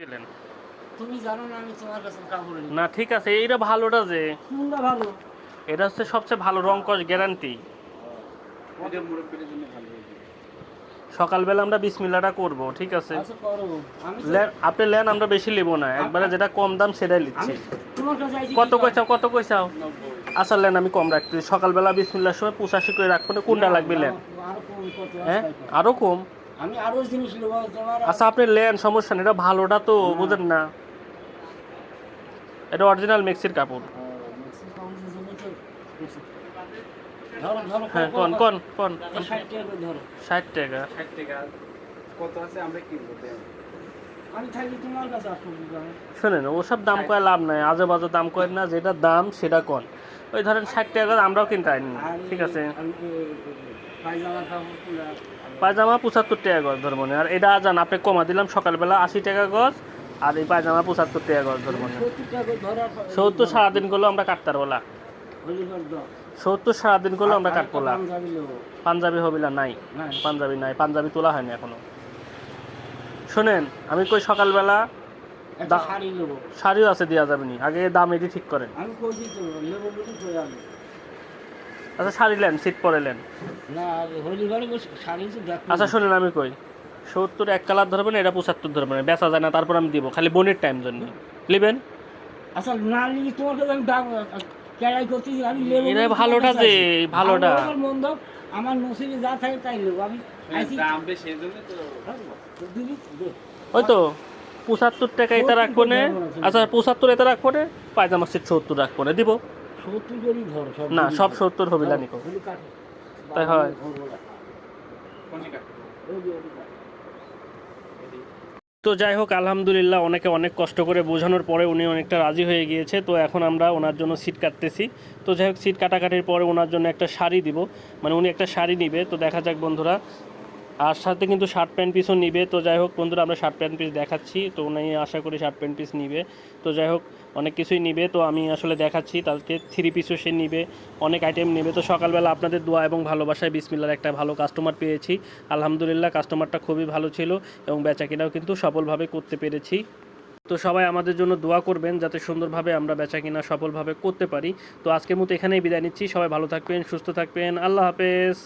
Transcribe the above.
দিলেন? তুমি জানো না আমি তোমার কাছে কাপড় নিই। না ঠিক আছে, এইটা ভালোটা যে কোনটা ভালো? এটা হচ্ছে সবচেয়ে ভালো রং কস গ্যারান্টি। এটা মুরব্বির জন্য ভালো হবে। সকালবেলা আমরা বিসমিল্লাহটা করব, ঠিক আছে? আচ্ছা করো। আমি তো লেন আপনি লেন, আমরা বেশি নেব না, একবারে যেটা কম দাম সেটাই নিচ্ছি। আমি তোমার কাছে আইছি কত কি কইছাও, কত কইছাও? 90। আচ্ছা লেন, আমি কম রাখতেছি। সকালবেলা বিসমিল্লাহর সময় 85 করে রাখবো না, কোনটা লাগবে লেন? আরো কম কত হ্যাঁ আছে কত? আরো কম? আমি আরো জিনিস নেব তোমার। আচ্ছা আপনি লেন, সমস্যা নেই, এটা ভালোটা তো বুঝেন না, এটা অরিজিনাল মেক্সির কাপড়। মেক্সিকানের জন্য তো বেশি। ধরো ধরো হ্যাঁ কোন কোন কোন 60 টাকা করে ধরো। 60 টাকা। 60 টাকা কত আছে আমরা কিনবো দেন। আমি থাকি তোমার কাছে আসবো আমি। শোনেন, ওসব দাম কয়ে লাভ নাই, আজে বাজে দাম কয়েন না, যেটা দাম সেটা কন। ওই ধরেন 60 টাকা আমরাও কিনতে আইনি, ঠিক আছে? আমি পায়জামা কাপড় পুরা পায়জামা 75 টাকা গজ ধরবো না, আর এটা জান আপনি কমা দিলাম সকালবেলা 80 টাকা গজ, আর এই পায়জামা 75 টাকা গজ ধরবো না। 70 টাকা করে ধরা 70 সারাদিন করলেও আমরা কাটতে পারবো না। হলিবার দাও। 70 সারাদিন করলেও আমরা কাটবো না। পাঞ্জাবি নেবো। পাঞ্জাবি হবিলা নাই, নাই। পাঞ্জাবি নাই, পাঞ্জাবি তোলা হয়নি এখনো। শোনেন, আমি কই সকালবেলা একটা শাড়ি নেবো। শাড়িও আছে, দেওয়া যাবে নি, আগে দাম এটি ঠিক করেন। আমি কইছি তো নেবো বলে কই আমি। আচ্ছা শাড়ি লেন, সিট পরে লেন। না হলিবারে বসে শাড়ি তো দেখো। আচ্ছা শুনেন, আমি কই 70 এক কালার ধরবেন, এটা 75 ধরবেন, বেচা যায় না, তারপর আমি দিব, খালি বোনের টাইম জন্য নেবেন। আচ্ছা না নিয়ে তোমার কাছে আমি দাম কেড়াই করতেছি আমি নেবো। এটা ভালোটা যে ভালোটা। আমার মন দাও আমার নসিবে যা থাকে তাই নেবো আমি। দাম বেশি এজন্য তো দিবি দে। ওই তো 75 টাকা এটা রাখবো না। আচ্ছা 75 এটা রাখবো না, পায়জামা সেট 70 রাখবো না, দিব। 70 করি ধর সব। না সব 70 হবিলা নিকো, তাই হয়। তো যাই হোক, আলহামদুলিল্লাহ অনেকে অনেক কষ্ট করে বোঝানোর পরে উনি অনেকটা রাজি হয়ে গিয়েছে। তো এখন আমরা ওনার জন্য সিট কাটতেছি। তো যাই হোক, সিট কাটাকাটির পরে ওনার জন্য একটা শাড়ি দিব, মানে উনি একটা শাড়ি নিবে। তো দেখা যাক বন্ধুরা, আর সাথে কিন্তু শার্ট প্যান্ট পিসও নিবে। তো যাই হোক বন্ধুরা, আমরা শার্ট প্যান্ট পিস দেখাচ্ছি, তো উনি আশা করি শার্ট প্যান্ট পিস নিবে। তো যাই হোক, অনেক কিছুই নিবে, তো আমি আসলে দেখাচ্ছি তাকে। 3 পিসও সে নিবে, অনেক আইটেম নেবে। তো সকালবেলা আপনাদের দোয়া এবং ভালোবাসায় বিসমিল্লার একটা ভালো কাস্টমার পেয়েছি। আলহামদুলিল্লাহ কাস্টমারটা খুবই ভালো ছিল এবং বেচাকেনাও কিন্তু সফলভাবে করতে পেরেছি। তো সবাই আমাদের জন্য দোয়া করবেন যাতে সুন্দরভাবে আমরা বেচাকেনা সফলভাবে করতে পারি। তো আজকের মতো এখানেই বিদায় নিচ্ছি। সবাই ভালো থাকবেন, সুস্থ থাকবেন, আল্লাহ হাফেজ।